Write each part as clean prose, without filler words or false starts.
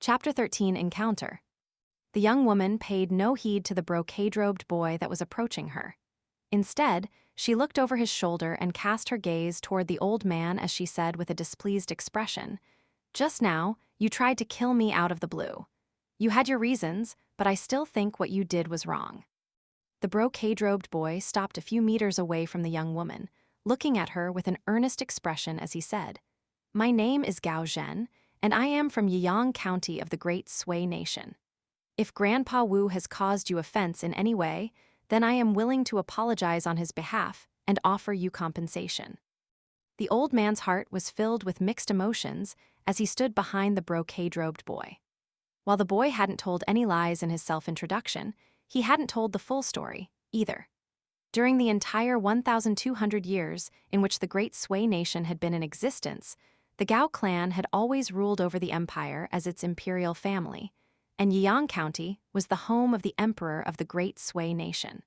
Chapter 13 Encounter. The young woman paid no heed to the brocade-robed boy that was approaching her. Instead, she looked over his shoulder and cast her gaze toward the old man as she said with a displeased expression, "Just now, you tried to kill me out of the blue. You had your reasons, but I still think what you did was wrong." The brocade-robed boy stopped a few meters away from the young woman, looking at her with an earnest expression as he said, "My name is Gao Zhen, and I am from Yiyang County of the Great Sui Nation. If Grandpa Wu has caused you offense in any way, then I am willing to apologize on his behalf and offer you compensation." The old man's heart was filled with mixed emotions as he stood behind the brocade-robed boy. While the boy hadn't told any lies in his self-introduction, he hadn't told the full story, either. During the entire 1,200 years in which the Great Sui Nation had been in existence, the Gao clan had always ruled over the empire as its imperial family, and Yiyang County was the home of the emperor of the Great Sui Nation.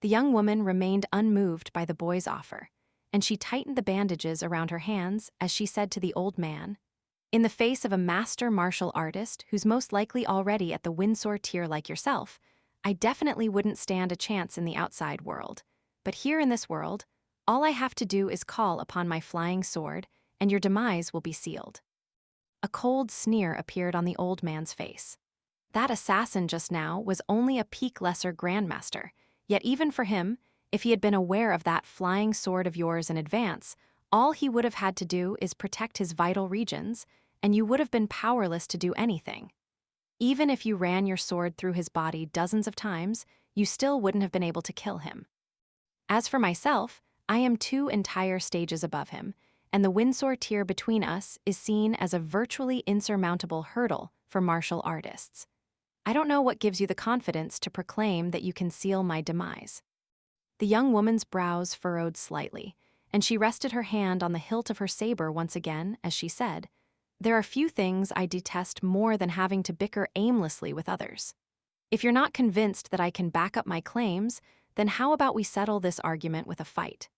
The young woman remained unmoved by the boy's offer, and she tightened the bandages around her hands as she said to the old man, "In the face of a master martial artist who's most likely already at the Windsor tier like yourself, I definitely wouldn't stand a chance in the outside world. But here in this world, all I have to do is call upon my flying sword, and your demise will be sealed." A cold sneer appeared on the old man's face. That assassin just now was only a peak lesser grandmaster, yet even for him, if he had been aware of that flying sword of yours in advance, all he would have had to do is protect his vital regions, and you would have been powerless to do anything. Even if you ran your sword through his body dozens of times, you still wouldn't have been able to kill him. As for myself, I am 2 entire stages above him, and the Windsor tier between us is seen as a virtually insurmountable hurdle for martial artists. I don't know what gives you the confidence to proclaim that you can seal my demise." The young woman's brows furrowed slightly, and she rested her hand on the hilt of her saber once again as she said, "There are few things I detest more than having to bicker aimlessly with others. If you're not convinced that I can back up my claims, then how about we settle this argument with a fight?"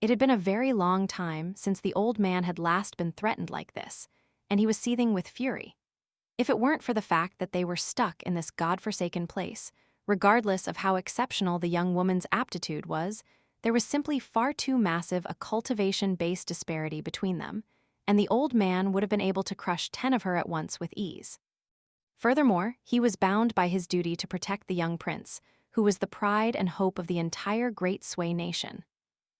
It had been a very long time since the old man had last been threatened like this, and he was seething with fury. If it weren't for the fact that they were stuck in this godforsaken place, regardless of how exceptional the young woman's aptitude was, there was simply far too massive a cultivation-based disparity between them, and the old man would have been able to crush 10 of her at once with ease. Furthermore, he was bound by his duty to protect the young prince, who was the pride and hope of the entire Great Sui Nation.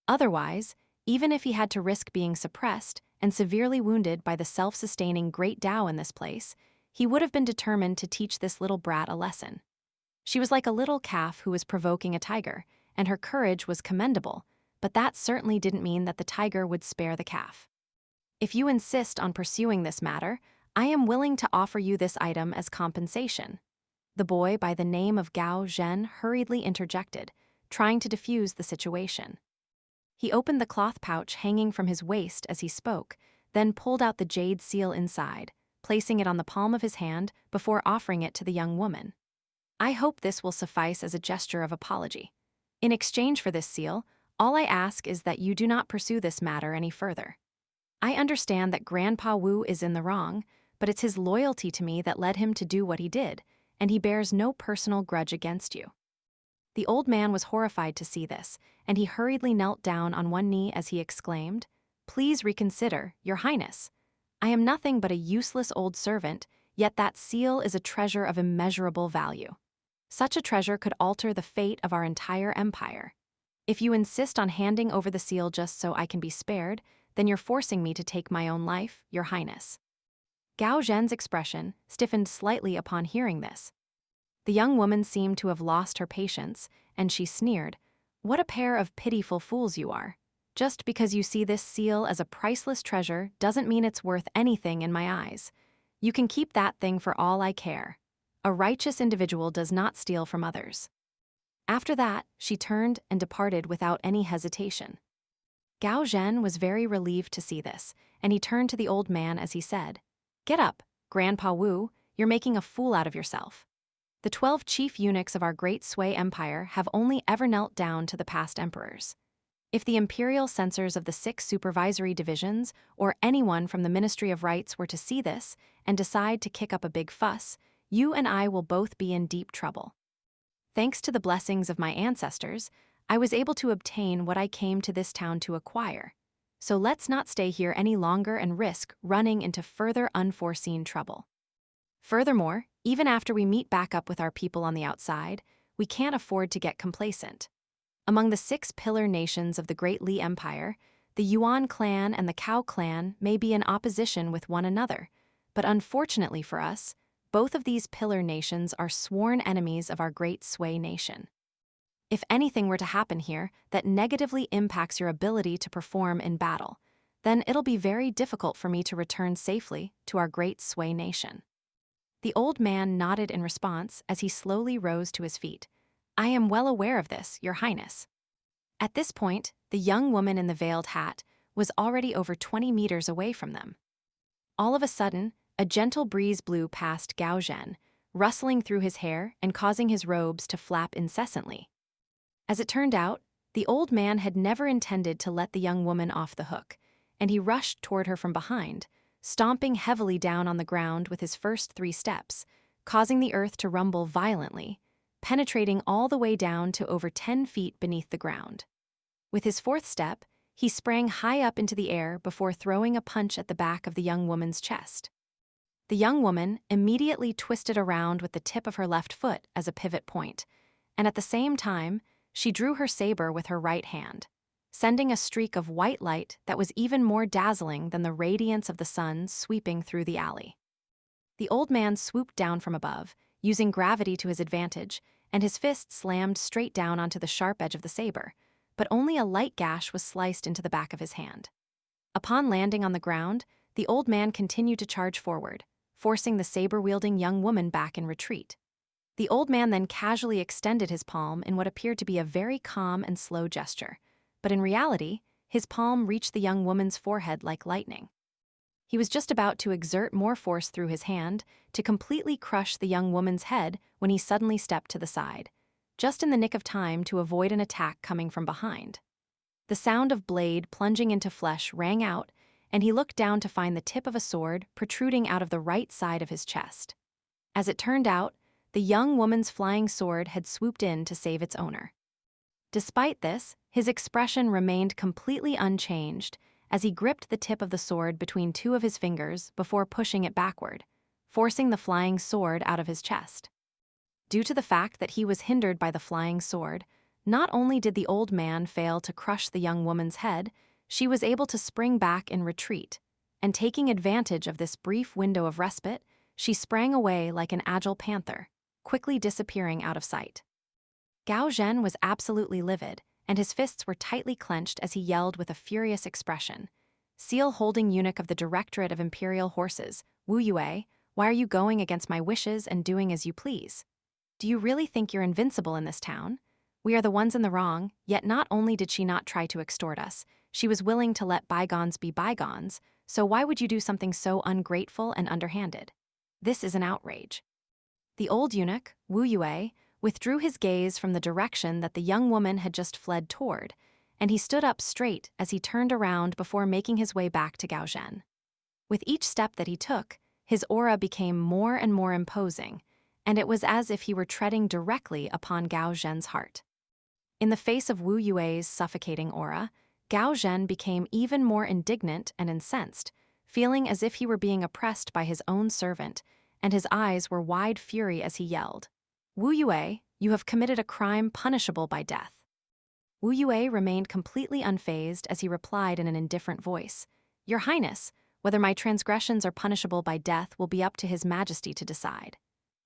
Otherwise, even if he had to risk being suppressed and severely wounded by the self-sustaining Great Dao in this place, he would have been determined to teach this little brat a lesson. She was like a little calf who was provoking a tiger, and her courage was commendable, but that certainly didn't mean that the tiger would spare the calf. "If you insist on pursuing this matter, I am willing to offer you this item as compensation." The boy by the name of Gao Zhen hurriedly interjected, trying to defuse the situation. He opened the cloth pouch hanging from his waist as he spoke, then pulled out the jade seal inside, placing it on the palm of his hand before offering it to the young woman. "I hope this will suffice as a gesture of apology. In exchange for this seal, all I ask is that you do not pursue this matter any further. I understand that Grandpa Wu is in the wrong, but it's his loyalty to me that led him to do what he did, and he bears no personal grudge against you." The old man was horrified to see this, and he hurriedly knelt down on one knee as he exclaimed, "Please reconsider, Your Highness. I am nothing but a useless old servant, yet that seal is a treasure of immeasurable value. Such a treasure could alter the fate of our entire empire. If you insist on handing over the seal just so I can be spared, then you're forcing me to take my own life, Your Highness." Gao Zhen's expression stiffened slightly upon hearing this. The young woman seemed to have lost her patience, and she sneered, "What a pair of pitiful fools you are. Just because you see this seal as a priceless treasure doesn't mean it's worth anything in my eyes. You can keep that thing for all I care. A righteous individual does not steal from others." After that, she turned and departed without any hesitation. Gao Zhen was very relieved to see this, and he turned to the old man as he said, "Get up, Grandpa Wu, you're making a fool out of yourself. The 12 chief eunuchs of our Great Sui Empire have only ever knelt down to the past emperors. If the imperial censors of the 6 supervisory divisions or anyone from the Ministry of Rights were to see this and decide to kick up a big fuss, you and I will both be in deep trouble. Thanks to the blessings of my ancestors, I was able to obtain what I came to this town to acquire. So let's not stay here any longer and risk running into further unforeseen trouble. Furthermore, even after we meet back up with our people on the outside, we can't afford to get complacent. Among the 6 pillar nations of the Great Li Empire, the Yuan clan and the Cao clan may be in opposition with one another, but unfortunately for us, both of these pillar nations are sworn enemies of our Great Sui nation. If anything were to happen here that negatively impacts your ability to perform in battle, then it'll be very difficult for me to return safely to our Great Sui nation. The old man nodded in response as he slowly rose to his feet. I am well aware of this, Your Highness. At this point, the young woman in the veiled hat was already over 20 meters away from them. All of a sudden, a gentle breeze blew past Gao Zhen, rustling through his hair and causing his robes to flap incessantly. As it turned out, the old man had never intended to let the young woman off the hook, and he rushed toward her from behind, stomping heavily down on the ground with his first 3 steps, causing the earth to rumble violently, penetrating all the way down to over 10 feet beneath the ground. With his 4th step, he sprang high up into the air before throwing a punch at the back of the young woman's chest. The young woman immediately twisted around with the tip of her left foot as a pivot point, and at the same time, she drew her saber with her right hand, sending a streak of white light that was even more dazzling than the radiance of the sun sweeping through the alley. The old man swooped down from above, using gravity to his advantage, and his fist slammed straight down onto the sharp edge of the saber, but only a light gash was sliced into the back of his hand. Upon landing on the ground, the old man continued to charge forward, forcing the saber-wielding young woman back in retreat. The old man then casually extended his palm in what appeared to be a very calm and slow gesture, but in reality, his palm reached the young woman's forehead like lightning. He was just about to exert more force through his hand to completely crush the young woman's head when he suddenly stepped to the side, just in the nick of time to avoid an attack coming from behind. The sound of blade plunging into flesh rang out, and he looked down to find the tip of a sword protruding out of the right side of his chest. As it turned out, the young woman's flying sword had swooped in to save its owner. Despite this, his expression remained completely unchanged as he gripped the tip of the sword between 2 of his fingers before pushing it backward, forcing the flying sword out of his chest. Due to the fact that he was hindered by the flying sword, not only did the old man fail to crush the young woman's head, she was able to spring back in retreat, and taking advantage of this brief window of respite, she sprang away like an agile panther, quickly disappearing out of sight. Gao Zhen was absolutely livid, and his fists were tightly clenched as he yelled with a furious expression. Seal-holding eunuch of the Directorate of Imperial Horses, Wu Yue, why are you going against my wishes and doing as you please? Do you really think you're invincible in this town? We are the ones in the wrong, yet not only did she not try to extort us, she was willing to let bygones be bygones, so why would you do something so ungrateful and underhanded? This is an outrage. The old eunuch, Wu Yue, withdrew his gaze from the direction that the young woman had just fled toward, and he stood up straight as he turned around before making his way back to Gao Zhen. With each step that he took, his aura became more and more imposing, and it was as if he were treading directly upon Gao Zhen's heart. In the face of Wu Yue's suffocating aura, Gao Zhen became even more indignant and incensed, feeling as if he were being oppressed by his own servant, and his eyes were wide fury as he yelled, Wu Yue, you have committed a crime punishable by death. Wu Yue remained completely unfazed as he replied in an indifferent voice, Your Highness, whether my transgressions are punishable by death will be up to His Majesty to decide.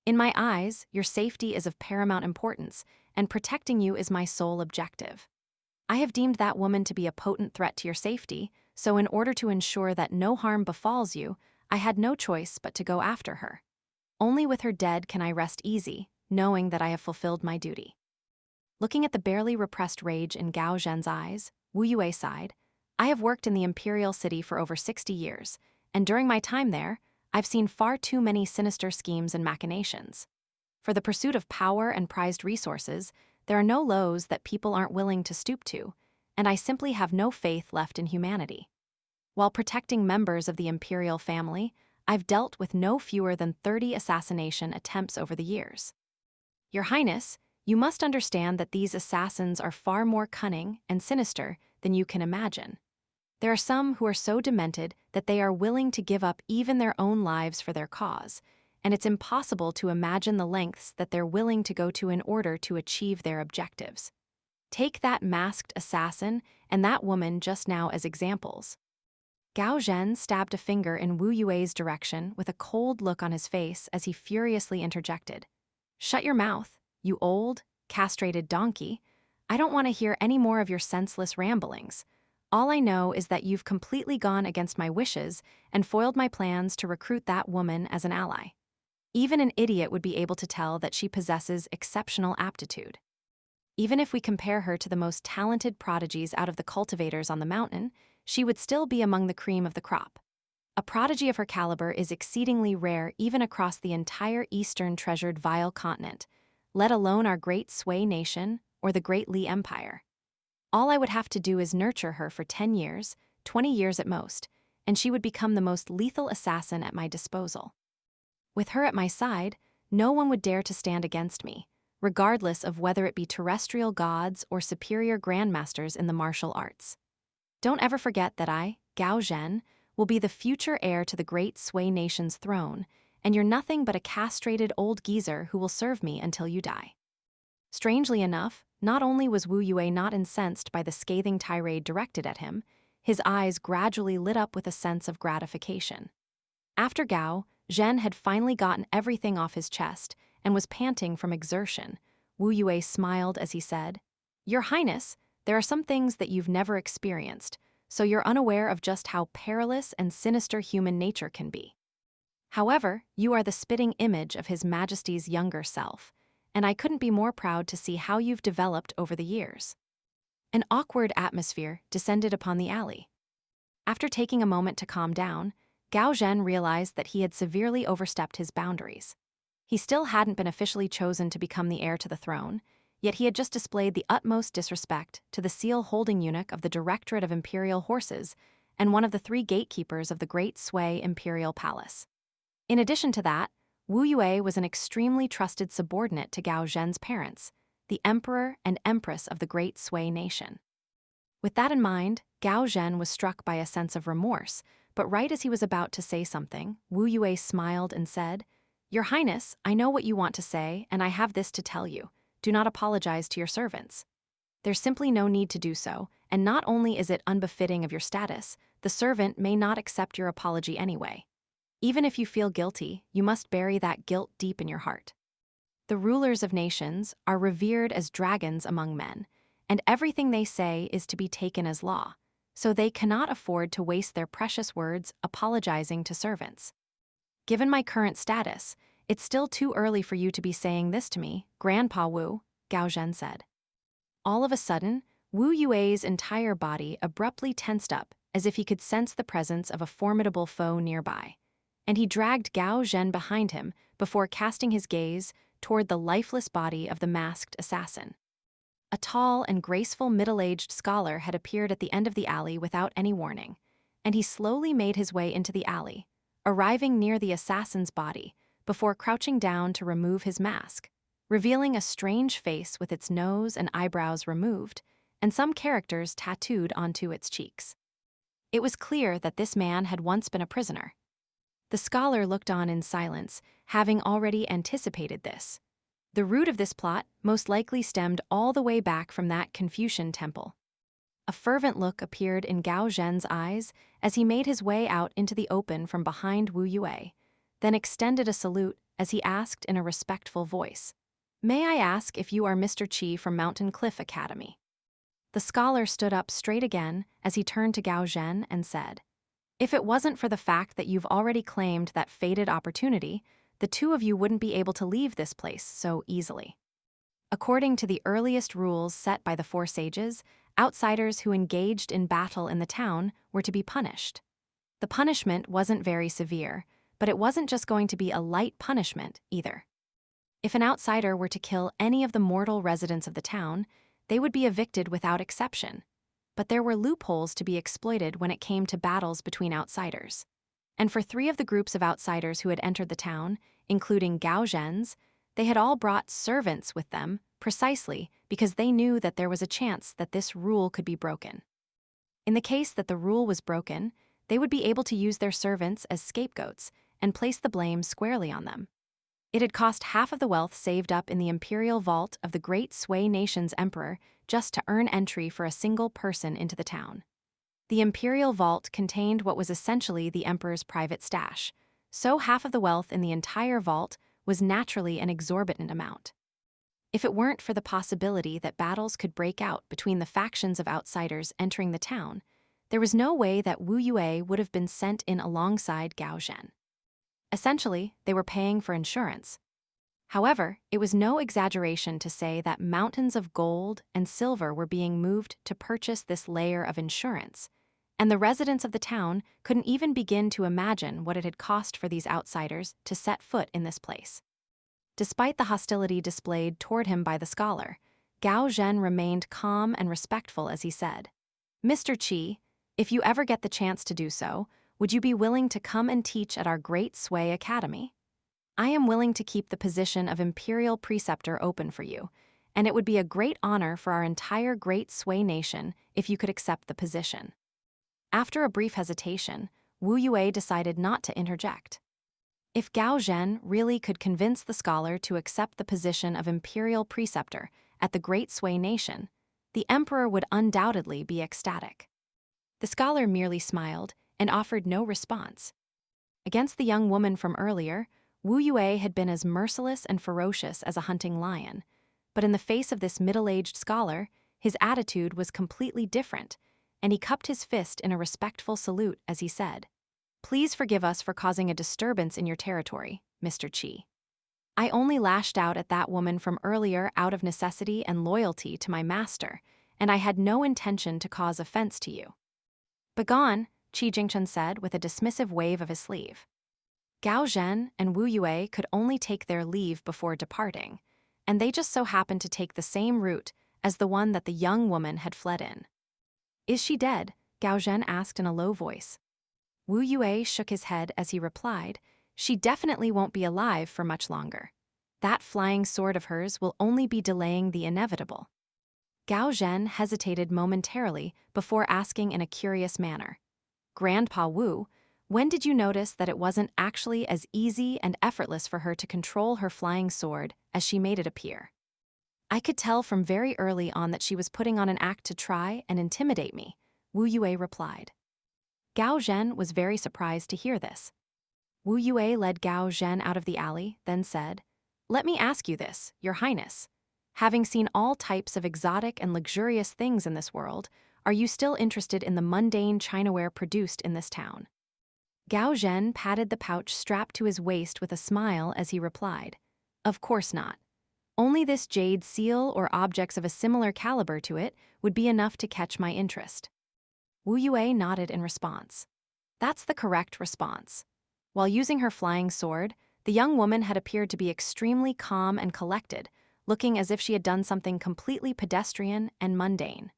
In my eyes, your safety is of paramount importance, and protecting you is my sole objective. I have deemed that woman to be a potent threat to your safety, so in order to ensure that no harm befalls you, I had no choice but to go after her. Only with her dead can I rest easy, knowing that I have fulfilled my duty. Looking at the barely repressed rage in Gao Zhen's eyes, Wu Yue sighed, I have worked in the imperial city for over 60 years, and during my time there, I've seen far too many sinister schemes and machinations. For the pursuit of power and prized resources, there are no lows that people aren't willing to stoop to, and I simply have no faith left in humanity. While protecting members of the imperial family, I've dealt with no fewer than 30 assassination attempts over the years. Your Highness, you must understand that these assassins are far more cunning and sinister than you can imagine. There are some who are so demented that they are willing to give up even their own lives for their cause, and it's impossible to imagine the lengths that they're willing to go to in order to achieve their objectives. Take that masked assassin and that woman just now as examples. Gao Zhen stabbed a finger in Wu Yue's direction with a cold look on his face as he furiously interjected. "Shut your mouth, you old, castrated donkey. I don't want to hear any more of your senseless ramblings. All I know is that you've completely gone against my wishes and foiled my plans to recruit that woman as an ally. Even an idiot would be able to tell that she possesses exceptional aptitude. Even if we compare her to the most talented prodigies out of the cultivators on the mountain, she would still be among the cream of the crop. A prodigy of her caliber is exceedingly rare even across the entire eastern treasured Vile continent, let alone our great Sui nation or the great Li Empire. All I would have to do is nurture her for 10 years, 20 years at most, and she would become the most lethal assassin at my disposal. With her at my side, no one would dare to stand against me, regardless of whether it be terrestrial gods or superior grandmasters in the martial arts. Don't ever forget that I, Gao Zhen, will be the future heir to the great Sui nation's throne, and you're nothing but a castrated old geezer who will serve me until you die." Strangely enough, not only was Wu Yue not incensed by the scathing tirade directed at him, his eyes gradually lit up with a sense of gratification. After Gao, Zhen had finally gotten everything off his chest and was panting from exertion. Wu Yue smiled as he said, "Your Highness, there are some things that you've never experienced, so you're unaware of just how perilous and sinister human nature can be. However, you are the spitting image of His Majesty's younger self, and I couldn't be more proud to see how you've developed over the years." An awkward atmosphere descended upon the alley. After taking a moment to calm down, Gao Zhen realized that he had severely overstepped his boundaries. He still hadn't been officially chosen to become the heir to the throne, yet he had just displayed the utmost disrespect to the seal-holding eunuch of the Directorate of Imperial Horses and one of the 3 gatekeepers of the Great Sui Imperial Palace. In addition to that, Wu Yue was an extremely trusted subordinate to Gao Zhen's parents, the Emperor and Empress of the Great Sui nation. With that in mind, Gao Zhen was struck by a sense of remorse, but right as he was about to say something, Wu Yue smiled and said, "Your Highness, I know what you want to say, and I have this to tell you. Do not apologize to your servants. There's simply no need to do so, and not only is it unbefitting of your status, the servant may not accept your apology anyway. Even if you feel guilty, you must bury that guilt deep in your heart. The rulers of nations are revered as dragons among men, and everything they say is to be taken as law, so they cannot afford to waste their precious words apologizing to servants. Given my current status, it's still too early for you to be saying this to me, Grandpa Wu," Gao Zhen said. All of a sudden, Wu Yue's entire body abruptly tensed up as if he could sense the presence of a formidable foe nearby, and he dragged Gao Zhen behind him before casting his gaze toward the lifeless body of the masked assassin. A tall and graceful middle-aged scholar had appeared at the end of the alley without any warning, and he slowly made his way into the alley, arriving near the assassin's body before crouching down to remove his mask, revealing a strange face with its nose and eyebrows removed and some characters tattooed onto its cheeks. It was clear that this man had once been a prisoner. The scholar looked on in silence, having already anticipated this. The root of this plot most likely stemmed all the way back from that Confucian temple. A fervent look appeared in Gao Zhen's eyes as he made his way out into the open from behind Wu Yue, then extended a salute as he asked in a respectful voice, "May I ask if you are Mr. Qi from Mountain Cliff Academy?" The scholar stood up straight again as he turned to Gao Zhen and said, "If it wasn't for the fact that you've already claimed that fated opportunity, the 2 of you wouldn't be able to leave this place so easily." According to the earliest rules set by the 4 sages, outsiders who engaged in battle in the town were to be punished. The punishment wasn't very severe, but it wasn't just going to be a light punishment either. If an outsider were to kill any of the mortal residents of the town, they would be evicted without exception. But there were loopholes to be exploited when it came to battles between outsiders. And for 3 of the groups of outsiders who had entered the town, including Gao Zhen's, they had all brought servants with them precisely because they knew that there was a chance that this rule could be broken. In the case that the rule was broken, they would be able to use their servants as scapegoats and place the blame squarely on them. It had cost half of the wealth saved up in the imperial vault of the great Sui nation's emperor just to earn entry for a single person into the town. The imperial vault contained what was essentially the emperor's private stash, so half of the wealth in the entire vault was naturally an exorbitant amount. If it weren't for the possibility that battles could break out between the factions of outsiders entering the town, there was no way that Wu Yue would have been sent in alongside Gao Zhen. Essentially, they were paying for insurance. However, it was no exaggeration to say that mountains of gold and silver were being moved to purchase this layer of insurance, and the residents of the town couldn't even begin to imagine what it had cost for these outsiders to set foot in this place. Despite the hostility displayed toward him by the scholar, Gao Zhen remained calm and respectful as he said, "Mr. Qi, if you ever get the chance to do so, would you be willing to come and teach at our Great Sui Academy? I am willing to keep the position of Imperial Preceptor open for you, and it would be a great honor for our entire Great Sui nation if you could accept the position." After a brief hesitation, Wu Yue decided not to interject. If Gao Zhen really could convince the scholar to accept the position of Imperial Preceptor at the Great Sui nation, the emperor would undoubtedly be ecstatic. The scholar merely smiled and offered no response. Against the young woman from earlier, Wu Yue had been as merciless and ferocious as a hunting lion, but in the face of this middle-aged scholar, his attitude was completely different, and he cupped his fist in a respectful salute as he said, "Please forgive us for causing a disturbance in your territory, Mr. Qi. I only lashed out at that woman from earlier out of necessity and loyalty to my master, and I had no intention to cause offense to you." "Begone," Qi Jingchen said with a dismissive wave of his sleeve. Gao Zhen and Wu Yue could only take their leave before departing, and they just so happened to take the same route as the one that the young woman had fled in. "Is she dead?" Gao Zhen asked in a low voice. Wu Yue shook his head as he replied, "She definitely won't be alive for much longer. That flying sword of hers will only be delaying the inevitable." Gao Zhen hesitated momentarily before asking in a curious manner, "Grandpa Wu, when did you notice that it wasn't actually as easy and effortless for her to control her flying sword as she made it appear?" "I could tell from very early on that she was putting on an act to try and intimidate me," Wu Yue replied. Gao Zhen was very surprised to hear this. Wu Yue led Gao Zhen out of the alley, then said, "Let me ask you this, Your Highness. Having seen all types of exotic and luxurious things in this world, are you still interested in the mundane Chinaware produced in this town?" Gao Zhen patted the pouch strapped to his waist with a smile as he replied, "Of course not. Only this jade seal or objects of a similar caliber to it would be enough to catch my interest." Wu Yue nodded in response. That's the correct response. While using her flying sword, the young woman had appeared to be extremely calm and collected, looking as if she had done something completely pedestrian and mundane.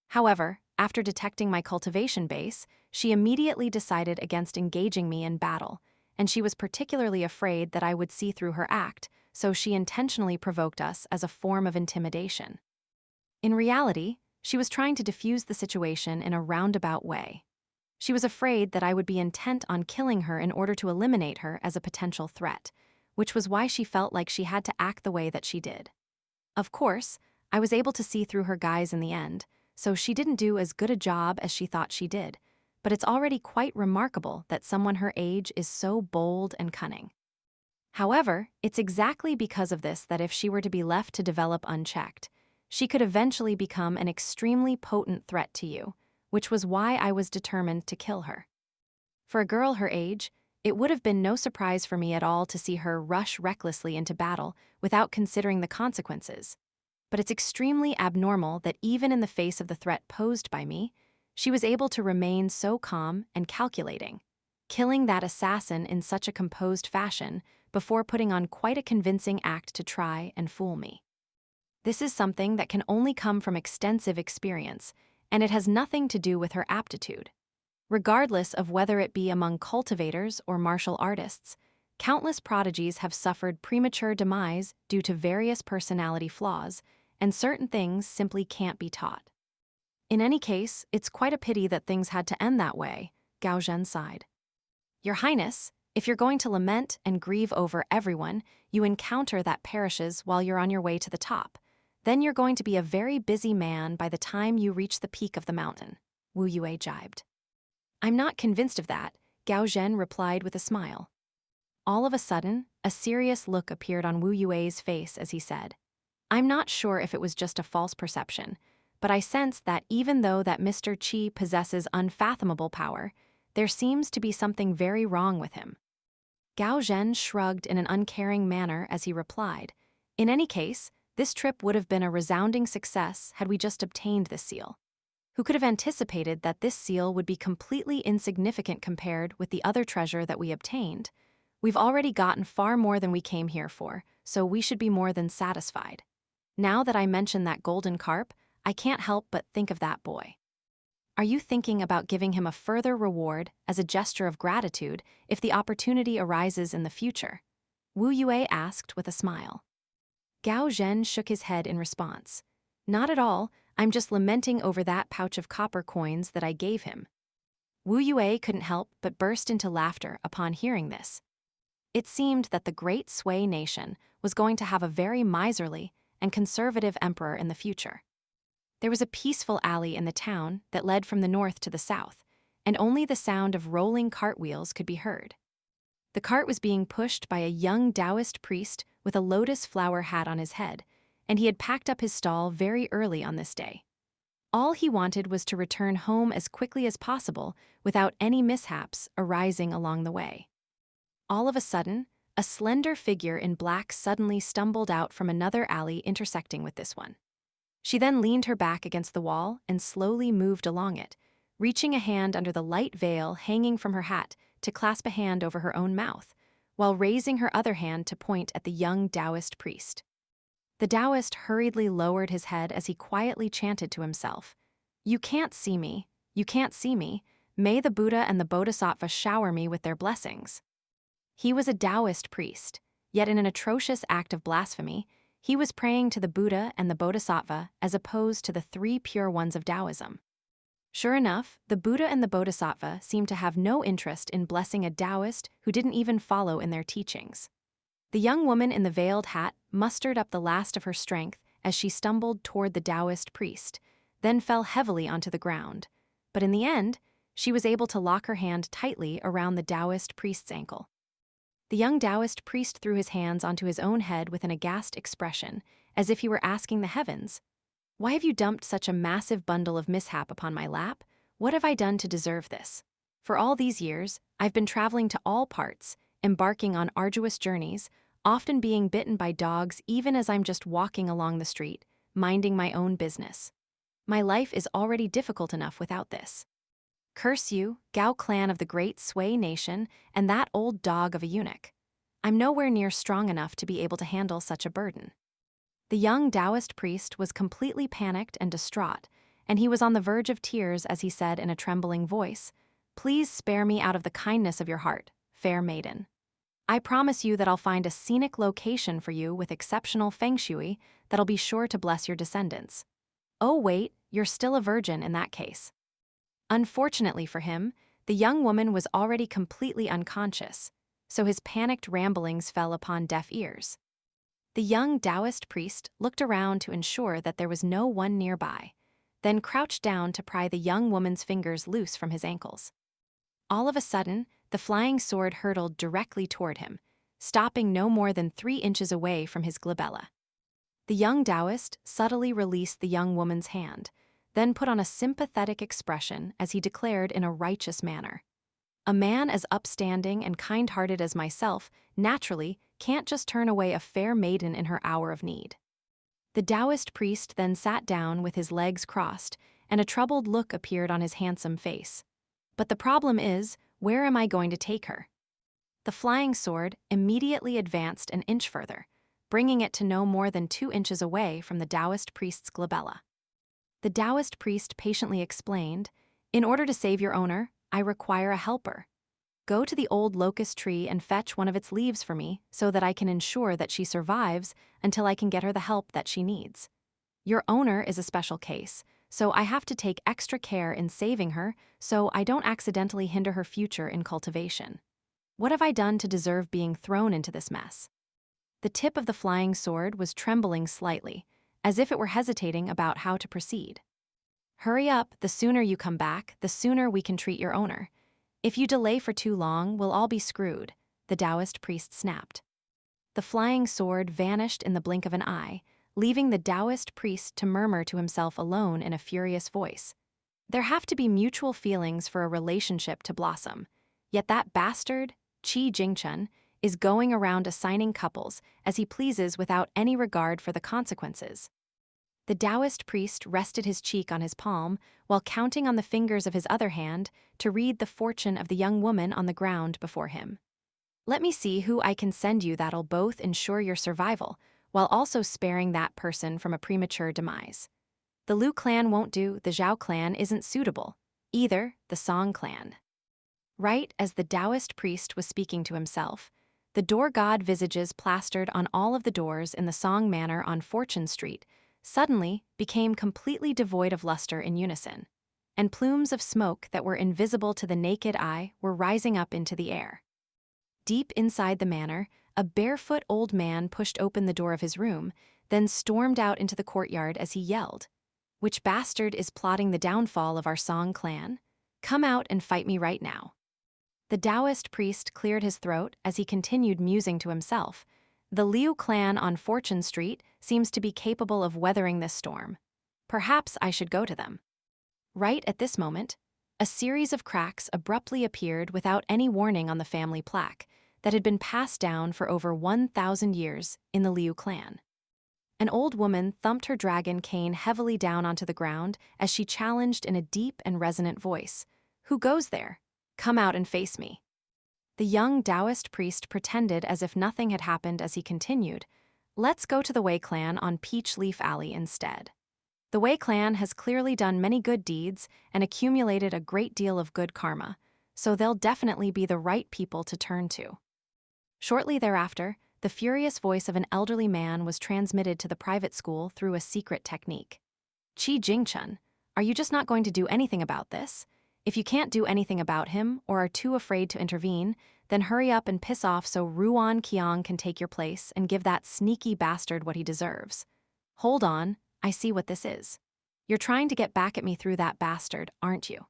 However, after detecting my cultivation base, she immediately decided against engaging me in battle, and she was particularly afraid that I would see through her act, so she intentionally provoked us as a form of intimidation. In reality, she was trying to defuse the situation in a roundabout way. She was afraid that I would be intent on killing her in order to eliminate her as a potential threat, which was why she felt like she had to act the way that she did. Of course, I was able to see through her guise in the end, so she didn't do as good a job as she thought she did, but it's already quite remarkable that someone her age is so bold and cunning. However, it's exactly because of this that if she were to be left to develop unchecked, she could eventually become an extremely potent threat to you, which was why I was determined to kill her. For a girl her age, it would have been no surprise for me at all to see her rush recklessly into battle without considering the consequences. But it's extremely abnormal that even in the face of the threat posed by me, she was able to remain so calm and calculating, killing that assassin in such a composed fashion before putting on quite a convincing act to try and fool me. This is something that can only come from extensive experience, and it has nothing to do with her aptitude. Regardless of whether it be among cultivators or martial artists, countless prodigies have suffered premature demise due to various personality flaws, and certain things simply can't be taught. In any case, it's quite a pity that things had to end that way, Gao Zhen sighed. Your Highness, if you're going to lament and grieve over everyone you encounter that perishes while you're on your way to the top, then you're going to be a very busy man by the time you reach the peak of the mountain, Wu Yue jibed. I'm not convinced of that, Gao Zhen replied with a smile. All of a sudden, a serious look appeared on Wu Yue's face as he said, I'm not sure if it was just a false perception, but I sense that even though that Mr. Qi possesses unfathomable power, there seems to be something very wrong with him. Gao Zhen shrugged in an uncaring manner as he replied, In any case, this trip would have been a resounding success had we just obtained this seal. Who could have anticipated that this seal would be completely insignificant compared with the other treasure that we obtained? We've already gotten far more than we came here for, so we should be more than satisfied. Now that I mention that golden carp, I can't help but think of that boy. Are you thinking about giving him a further reward as a gesture of gratitude if the opportunity arises in the future? Wu Yue asked with a smile. Gao Zhen shook his head in response. Not at all, I'm just lamenting over that pouch of copper coins that I gave him. Wu Yue couldn't help but burst into laughter upon hearing this. It seemed that the great Sui nation was going to have a very miserly and conservative emperor in the future. There was a peaceful alley in the town that led from the north to the south, and only the sound of rolling cartwheels could be heard. The cart was being pushed by a young Taoist priest with a lotus flower hat on his head, and he had packed up his stall very early on this day. All he wanted was to return home as quickly as possible without any mishaps arising along the way. All of a sudden, a slender figure in black suddenly stumbled out from another alley intersecting with this one. She then leaned her back against the wall and slowly moved along it, reaching a hand under the light veil hanging from her hat to clasp a hand over her own mouth, while raising her other hand to point at the young Taoist priest. The Taoist hurriedly lowered his head as he quietly chanted to himself, You can't see me, you can't see me, may the Buddha and the Bodhisattva shower me with their blessings. He was a Taoist priest, yet in an atrocious act of blasphemy, he was praying to the Buddha and the Bodhisattva as opposed to the three pure ones of Taoism. Sure enough, the Buddha and the Bodhisattva seemed to have no interest in blessing a Taoist who didn't even follow in their teachings. The young woman in the veiled hat mustered up the last of her strength as she stumbled toward the Taoist priest, then fell heavily onto the ground. But in the end, she was able to lock her hand tightly around the Taoist priest's ankle. The young Taoist priest threw his hands onto his own head with an aghast expression, as if he were asking the heavens, Why have you dumped such a massive bundle of mishap upon my lap? What have I done to deserve this? For all these years, I've been traveling to all parts, embarking on arduous journeys, often being bitten by dogs even as I'm just walking along the street, minding my own business. My life is already difficult enough without this. Curse you, Gao clan of the great Sui nation, and that old dog of a eunuch. I'm nowhere near strong enough to be able to handle such a burden. The young Taoist priest was completely panicked and distraught, and he was on the verge of tears as he said in a trembling voice, Please spare me out of the kindness of your heart, fair maiden. I promise you that I'll find a scenic location for you with exceptional feng shui that'll be sure to bless your descendants. Oh wait, you're still a virgin in that case. Unfortunately for him, the young woman was already completely unconscious, so his panicked ramblings fell upon deaf ears. The young Taoist priest looked around to ensure that there was no one nearby, then crouched down to pry the young woman's fingers loose from his ankles. All of a sudden, the flying sword hurtled directly toward him, stopping no more than 3 inches away from his glabella. The young Taoist subtly released the young woman's hand, then put on a sympathetic expression as he declared in a righteous manner, A man as upstanding and kind-hearted as myself naturally can't just turn away a fair maiden in her hour of need. The Taoist priest then sat down with his legs crossed, and a troubled look appeared on his handsome face. But the problem is, where am I going to take her? The flying sword immediately advanced an inch further, bringing it to no more than 2 inches away from the Taoist priest's glabella. The Taoist priest patiently explained, "In order to save your owner, I require a helper. Go to the old locust tree and fetch one of its leaves for me so that I can ensure that she survives until I can get her the help that she needs. Your owner is a special case, so I have to take extra care in saving her so I don't accidentally hinder her future in cultivation. What have I done to deserve being thrown into this mess?" The tip of the flying sword was trembling slightly, as if it were hesitating about how to proceed. "Hurry up, the sooner you come back, the sooner we can treat your owner. If you delay for too long, we'll all be screwed," the Taoist priest snapped. The flying sword vanished in the blink of an eye, leaving the Taoist priest to murmur to himself alone in a furious voice. There have to be mutual feelings for a relationship to blossom, yet that bastard, Qi Jingchen, is going around assigning couples as he pleases without any regard for the consequences. The Taoist priest rested his cheek on his palm while counting on the fingers of his other hand to read the fortune of the young woman on the ground before him. "Let me see who I can send you that'll both ensure your survival, while also sparing that person from a premature demise. The Liu clan won't do, the Zhao clan isn't suitable. Either the Song clan." Right as the Taoist priest was speaking to himself, the door god visages plastered on all of the doors in the Song Manor on Fortune Street suddenly became completely devoid of luster in unison, and plumes of smoke that were invisible to the naked eye were rising up into the air. Deep inside the manor, a barefoot old man pushed open the door of his room, then stormed out into the courtyard as he yelled, "Which bastard is plotting the downfall of our Song clan? Come out and fight me right now." The Taoist priest cleared his throat as he continued musing to himself. "The Liu clan on Fortune Street seems to be capable of weathering this storm. Perhaps I should go to them." Right at this moment, a series of cracks abruptly appeared without any warning on the family plaque that had been passed down for over 1,000 years in the Liu clan. An old woman thumped her dragon cane heavily down onto the ground as she challenged in a deep and resonant voice, "Who goes there? Come out and face me." The young Taoist priest pretended as if nothing had happened as he continued, "Let's go to the Wei clan on Peach Leaf Alley instead. The Wei clan has clearly done many good deeds and accumulated a great deal of good karma, so they'll definitely be the right people to turn to." Shortly thereafter, the furious voice of an elderly man was transmitted to the private school through a secret technique. "Qi Jingchen, are you just not going to do anything about this? If you can't do anything about him or are too afraid to intervene, then hurry up and piss off so Ruan Qiang can take your place and give that sneaky bastard what he deserves. Hold on, I see what this is. You're trying to get back at me through that bastard, aren't you?"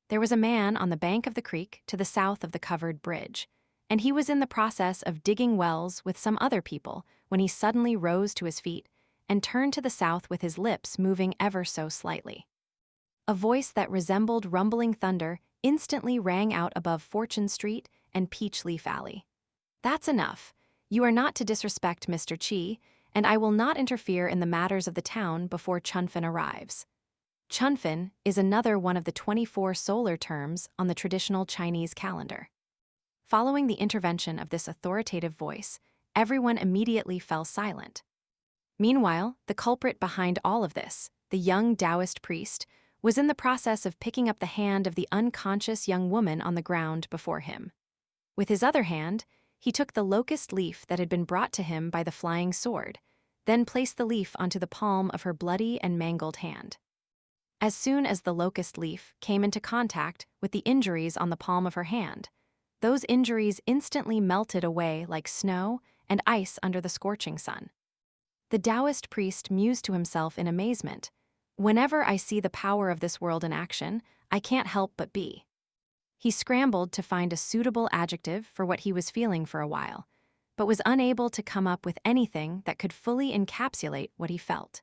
There was a man on the bank of the creek to the south of the covered bridge, and he was in the process of digging wells with some other people when he suddenly rose to his feet and turned to the south with his lips moving ever so slightly. A voice that resembled rumbling thunder instantly rang out above Fortune Street and Peach Leaf Alley. "That's enough. You are not to disrespect Mr. Qi, and I will not interfere in the matters of the town before Chunfin arrives." Chunfin is another one of the 24 solar terms on the traditional Chinese calendar. Following the intervention of this authoritative voice, everyone immediately fell silent. Meanwhile, the culprit behind all of this, the young Taoist priest, was in the process of picking up the hand of the unconscious young woman on the ground before him. With his other hand, he took the locust leaf that had been brought to him by the flying sword, then placed the leaf onto the palm of her bloody and mangled hand. As soon as the locust leaf came into contact with the injuries on the palm of her hand, those injuries instantly melted away like snow and ice under the scorching sun. The Taoist priest mused to himself in amazement. "Whenever I see the power of this world in action, I can't help but be." He scrambled to find a suitable adjective for what he was feeling for a while, but was unable to come up with anything that could fully encapsulate what he felt.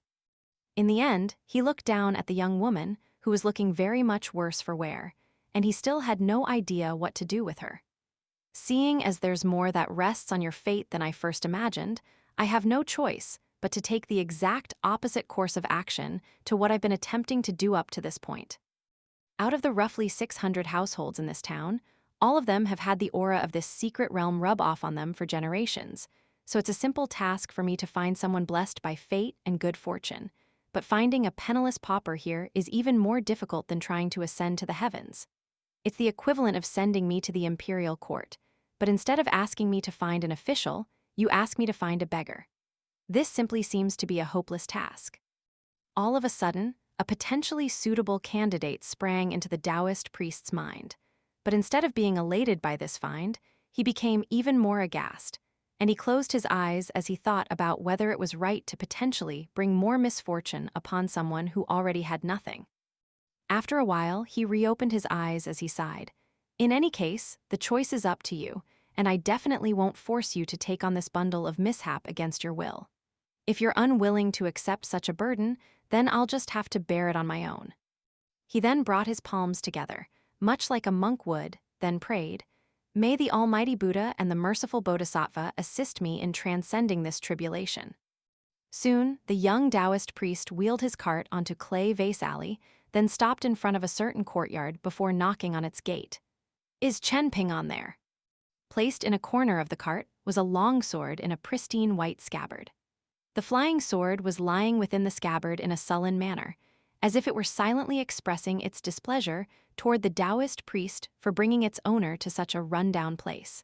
In the end, he looked down at the young woman, who was looking very much worse for wear, and he still had no idea what to do with her. "Seeing as there's more that rests on your fate than I first imagined, I have no choice but to take the exact opposite course of action to what I've been attempting to do up to this point." Out of the roughly 600 households in this town, all of them have had the aura of this secret realm rub off on them for generations, so it's a simple task for me to find someone blessed by fate and good fortune. but finding a penniless pauper here is even more difficult than trying to ascend to the heavens. It's the equivalent of sending me to the imperial court, but instead of asking me to find an official, you ask me to find a beggar. This simply seems to be a hopeless task. All of a sudden, a potentially suitable candidate sprang into the Taoist priest's mind. But instead of being elated by this find, he became even more aghast, and he closed his eyes as he thought about whether it was right to potentially bring more misfortune upon someone who already had nothing. After a while, he reopened his eyes as he sighed. In any case, the choice is up to you, and I definitely won't force you to take on this bundle of mishap against your will. If you're unwilling to accept such a burden, then I'll just have to bear it on my own. He then brought his palms together, much like a monk would, then prayed, "May the Almighty Buddha and the merciful Bodhisattva assist me in transcending this tribulation." Soon, the young Taoist priest wheeled his cart onto Clay Vase Alley, then stopped in front of a certain courtyard before knocking on its gate. "Is Chen Ping on there?" Placed in a corner of the cart was a long sword in a pristine white scabbard. The flying sword was lying within the scabbard in a sullen manner, as if it were silently expressing its displeasure toward the Taoist priest for bringing its owner to such a run-down place.